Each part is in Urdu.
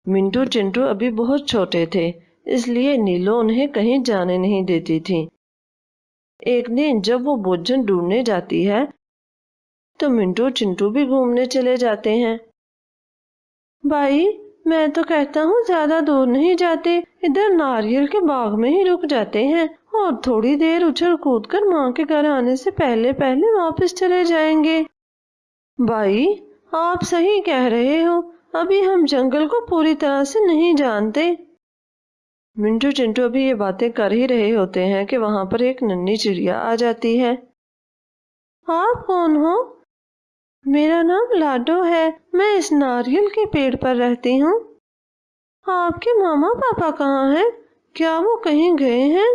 منٹو چنٹو ابھی بہت چھوٹے تھے، اس لیے نیلو انہیں کہیں جانے نہیں دیتی تھی۔ ایک دن جب وہ بھوجن ڈھونڈنے جاتی ہے تو منٹو چنٹو بھی گھومنے چلے جاتے ہیں۔ بھائی، میں تو کہتا ہوں زیادہ دور نہیں جاتے، ادھر ناریل کے باغ میں ہی رک جاتے ہیں اور تھوڑی دیر اچھل کود کر ماں کے گھر آنے سے پہلے واپس چلے جائیں گے۔ بھائی، آپ صحیح کہہ رہے ہو، ابھی ہم جنگل کو پوری طرح سے نہیں جانتے۔ منٹو چنٹو ابھی یہ باتیں کر ہی رہے ہوتے ہیں کہ وہاں پر ایک ننھی چڑیا آ جاتی ہے۔ آپ کون ہو؟ میرا نام لاڈو ہے، میں اس ناریل کے پیڑ پر رہتی ہوں۔ آپ کے ماما پاپا کہاں ہیں؟ کیا وہ کہیں گئے ہیں؟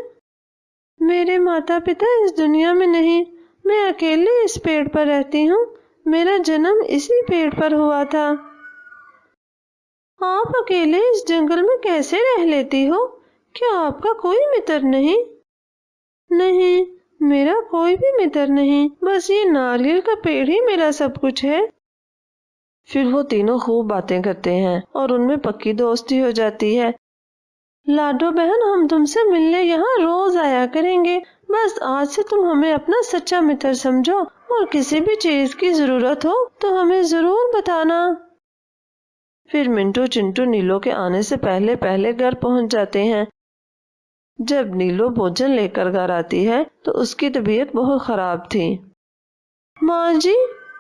میرے ماتا پتا اس دنیا میں نہیں، میں اکیلے اس پیڑ پر رہتی ہوں، میرا جنم اسی پیڑ پر ہوا تھا۔ آپ اکیلے اس جنگل میں کیسے رہ لیتی ہو؟ کیا آپ کا کوئی متر نہیں؟ نہیں، میرا کوئی بھی متر نہیں، بس یہ ناریل کا پیڑ ہی میرا سب کچھ ہے۔ پھر وہ تینوں خوب باتیں کرتے ہیں اور ان میں پکی دوستی ہو جاتی ہے۔ لاڈو بہن، ہم تم سے ملنے یہاں روز آیا کریں گے، بس آج سے تم ہمیں اپنا سچا متر سمجھو اور کسی بھی چیز کی ضرورت ہو تو ہمیں ضرور بتانا۔ پھر منٹو چنٹو نیلو کے آنے سے پہلے گھر پہنچ جاتے ہیں۔ جب نیلو بھوجن لے کر گھر آتی ہے تو اس کی طبیعت بہت خراب تھی۔ ماں جی،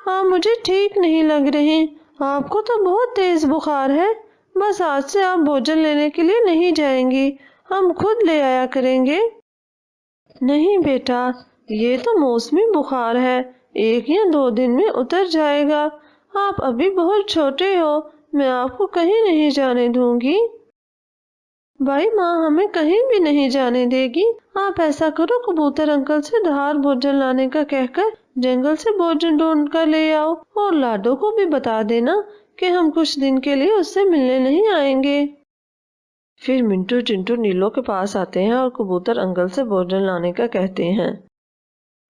آپ مجھے ٹھیک نہیں لگ رہی، آپ کو تو بہت تیز بخار ہے، بس آج سے آپ بھوجن لینے کے لیے نہیں جائیں گی، ہم خود لے آیا کریں گے۔ نہیں بیٹا، یہ تو موسمی بخار ہے، 1 یا 2 دن میں اتر جائے گا، آپ ابھی بہت چھوٹے ہو، میں آپ کو کہیں نہیں جانے دوں گی۔ بھائی، ماں ہمیں کہیں بھی نہیں جانے دے گی، آپ ایسا کرو، کبوتر انکل سے دھار بھوجن لانے کا کہہ کر جنگل سے بھوجن ڈھونڈ کر لے آؤ، اور لاڈو کو بھی بتا دینا کہ ہم کچھ دن کے لیے اس سے ملنے نہیں آئیں گے۔ پھر منٹو چنٹو نیلو کے پاس آتے ہیں اور کبوتر انکل سے بھوجن لانے کا کہتے ہیں۔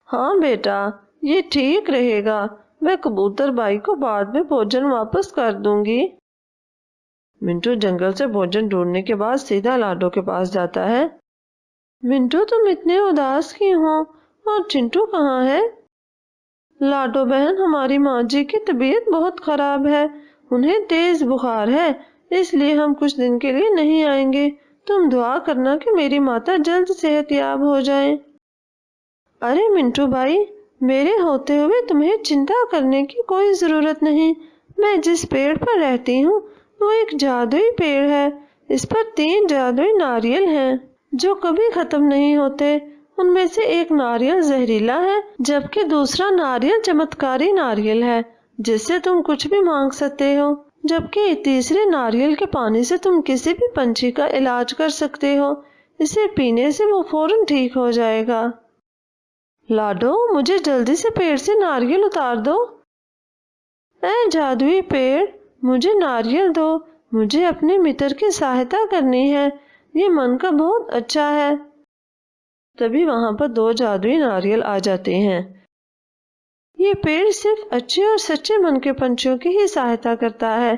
ہاں بیٹا، یہ ٹھیک رہے گا، میں کبوتر بھائی کو بعد میں بھوجن واپس کر دوں گی۔ منٹو جنگل سے بھوجن ڈھونڈنے کے بعد سیدھا لاڈو کے پاس جاتا ہے۔ منٹو، تم اتنے اداس کیوں ہو اور چنٹو کہاں ہے؟ لاڈو بہن، ہماری ماں جی کی طبیعت بہت خراب ہے، انہیں تیز بخار ہے، اس لیے ہم کچھ دن کے لیے نہیں آئیں گے، تم دعا کرنا کہ میری ماتا جلد صحت یاب ہو جائیں۔ ارے منٹو بھائی، میرے ہوتے ہوئے تمہیں چنتا کرنے کی کوئی ضرورت نہیں، میں جس پیڑ پر رہتی ہوں وہ ایک جادوئی پیڑ ہے، اس پر 3 جادوئی ناریل ہیں جو کبھی ختم نہیں ہوتے، ان میں سے ایک ناریل زہریلا ہے جبکہ دوسرا ناریل چمتکاری ناریل ہے جس سے تم کچھ بھی مانگ سکتے ہو، جبکہ تیسرے ناریل کے پانی سے تم کسی بھی پنچھی کا علاج کر سکتے ہو، اسے پینے سے وہ فوراً ٹھیک ہو جائے گا۔ لاڈو، مجھے جلدی سے پیڑ سے ناریل اتار دو۔ اے جادوئی پیڑ، مجھے ناریل دو، مجھے اپنے متر کی سہایتا کرنی ہے، یہ من کا بہت اچھا ہے۔ تبھی وہاں پر 2 جادوئی ناریل آ جاتے ہیں۔ یہ پیڑ صرف اچھے اور سچے من کے پنچھیوں کی ہی سہایتا کرتا ہے،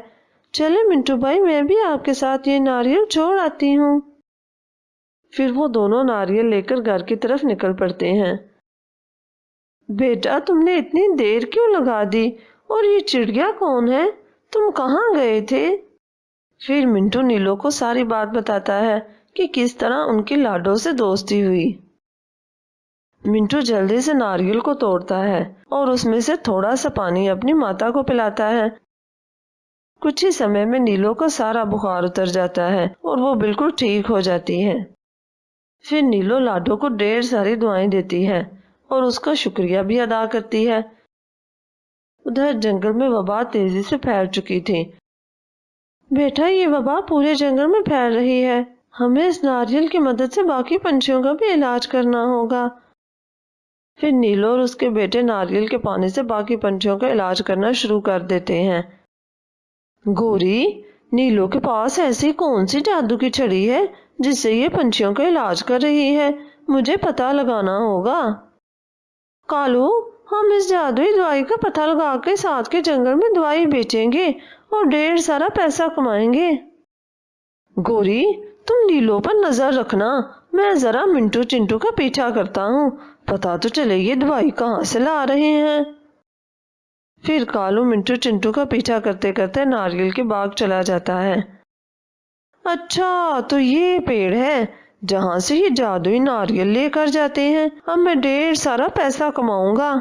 چلے منٹو بھائی، میں بھی آپ کے ساتھ یہ ناریل چھوڑ آتی ہوں۔ پھر وہ دونوں ناریل لے کر گھر کی طرف نکل پڑتے ہیں۔ بیٹا، تم نے اتنی دیر کیوں لگا دی، اور یہ چڑیا کون ہے، تم کہاں گئے تھے؟ پھر منٹو نیلو کو ساری بات بتاتا ہے کہ کس طرح ان کی لاڈو سے دوستی ہوئی۔ منٹو جلدی سے ناریل کو توڑتا ہے اور اس میں سے تھوڑا سا پانی اپنی ماتا کو پلاتا ہے۔ کچھ ہی سمے میں نیلو کا سارا بخار اتر جاتا ہے اور وہ بالکل ٹھیک ہو جاتی ہے۔ پھر نیلو لاڈو کو ڈھیر ساری دعائیں دیتی ہے اور اس کا شکریہ بھی ادا کرتی ہے۔ ادھر جنگل میں وبا تیزی سے پھیل چکی تھی۔ بیٹا، یہ وبا پورے جنگل میں پھیل رہی ہے، ہمیں اس ناریل کی مدد سے باقی پنچھیوں کا بھی علاج کرنا ہوگا۔ پھر نیلو اور اس کے بیٹے ناریل کے پانی سے باقی پنچھیوں کا علاج کرنا شروع کر دیتے ہیں۔ گوری، نیلو کے پاس ایسی کون سی جادو کی چھڑی ہے جس سے یہ پنچھیوں کا علاج کر رہی ہے؟ مجھے پتہ لگانا ہوگا۔ کالو، ہم اس جادوئی دوائی کا پتہ لگا کے ساتھ کے جنگل میں دوائی بیچیں گے اور ڈھیر سارا پیسہ کمائیں گے۔ گوری تم نیلو پر نظر رکھنا، میں ذرا منٹو چنٹو کا پیچھا کرتا ہوں، پتا تو چلے یہ دوائی کہاں سے لا رہے ہیں۔ پھر کالو منٹو چنٹو کا پیچھا کرتے کرتے ناریل کے باغ چلا جاتا ہے۔ اچھا تو یہ پیڑ ہے جہاں سے یہ جادوئی ناریل لے کر جاتے ہیں، اب میں ڈھیر سارا پیسہ کماؤں گا۔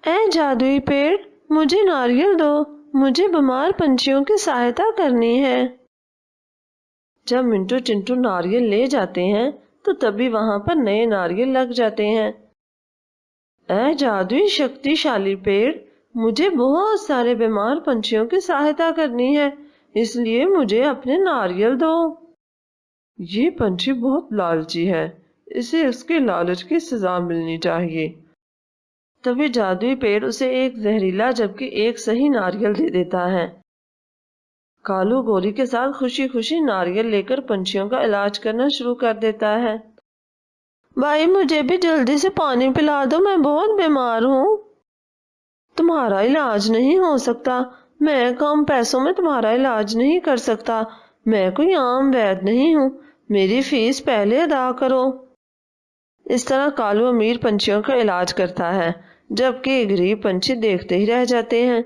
اے جادوئی پیڑ مجھے ناریل دو، مجھے بیمار پنچھیوں کی سہایتا کرنی ہے۔ جب منٹو چنٹو ناریل لے جاتے ہیں تو تبھی وہاں پر نئے ناریل لگ جاتے ہیں۔ اے جادوئی شکتی شالی پیڑ، مجھے بہت سارے بیمار پنچھیوں کی سہایتا کرنی ہے، اس لیے مجھے اپنے ناریل دو۔ یہ پنچھی بہت لالچی ہے، اسے اس کے لالچ کی سزا ملنی چاہیے۔ تبھی جادوئی پیڑ اسے ایک زہریلا جبکہ ایک صحیح ناریل دے دیتا ہے۔ کالو گوری کے ساتھ خوشی خوشی ناریل لے کر پنچھیوں کا علاج کرنا شروع کر دیتا ہے۔ بھائی مجھے بھی جلدی سے پانی پلا دو، میں بہت بیمار ہوں۔ تمہارا علاج نہیں ہو سکتا، میں کم پیسوں میں تمہارا علاج نہیں کر سکتا، میں کوئی عام وید نہیں ہوں، میری فیس پہلے ادا کرو۔ اس طرح کالو امیر پنچھیوں کا علاج کرتا ہے، جبکہ غریب پنچھی دیکھتے ہی رہ جاتے ہیں۔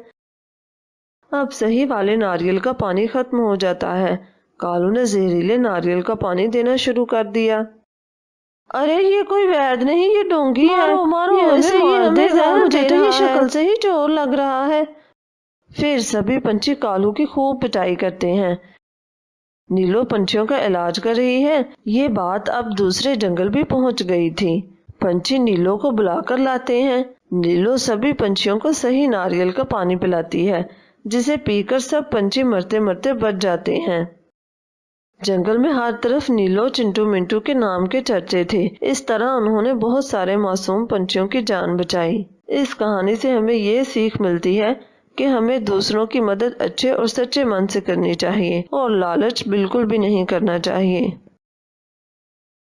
اب صحیح والے ناریل کا پانی ختم ہو جاتا ہے۔ کالو نے زہریلے ناریل کا پانی دینا شروع کر دیا۔ ارے یہ کوئی وید نہیں، یہ ڈونگی ہے، مجھے تو یہ شکل سے ہی چور لگ رہا ہے۔ پھر سبھی پنچھی کالو کی خوب پٹائی کرتے ہیں۔ نیلو پنچھیوں کا علاج کر رہی ہے، یہ بات اب دوسرے جنگل بھی پہنچ گئی تھی۔ پنچھی نیلو کو بلا کر لاتے ہیں۔ نیلو سبھی پنچھیوں کو صحیح ناریل کا پانی پلاتی ہے، جسے پی کر سب پنچھی مرتے مرتے بچ جاتے ہیں۔ جنگل میں ہر طرف نیلو چنٹو منٹو کے نام کے چرچے تھے، اس طرح انہوں نے بہت سارے معصوم پنچھیوں کی جان بچائی۔ اس کہانی سے ہمیں یہ سیکھ ملتی ہے کہ ہمیں دوسروں کی مدد اچھے اور سچے من سے کرنی چاہیے اور لالچ بالکل بھی نہیں کرنا چاہیے۔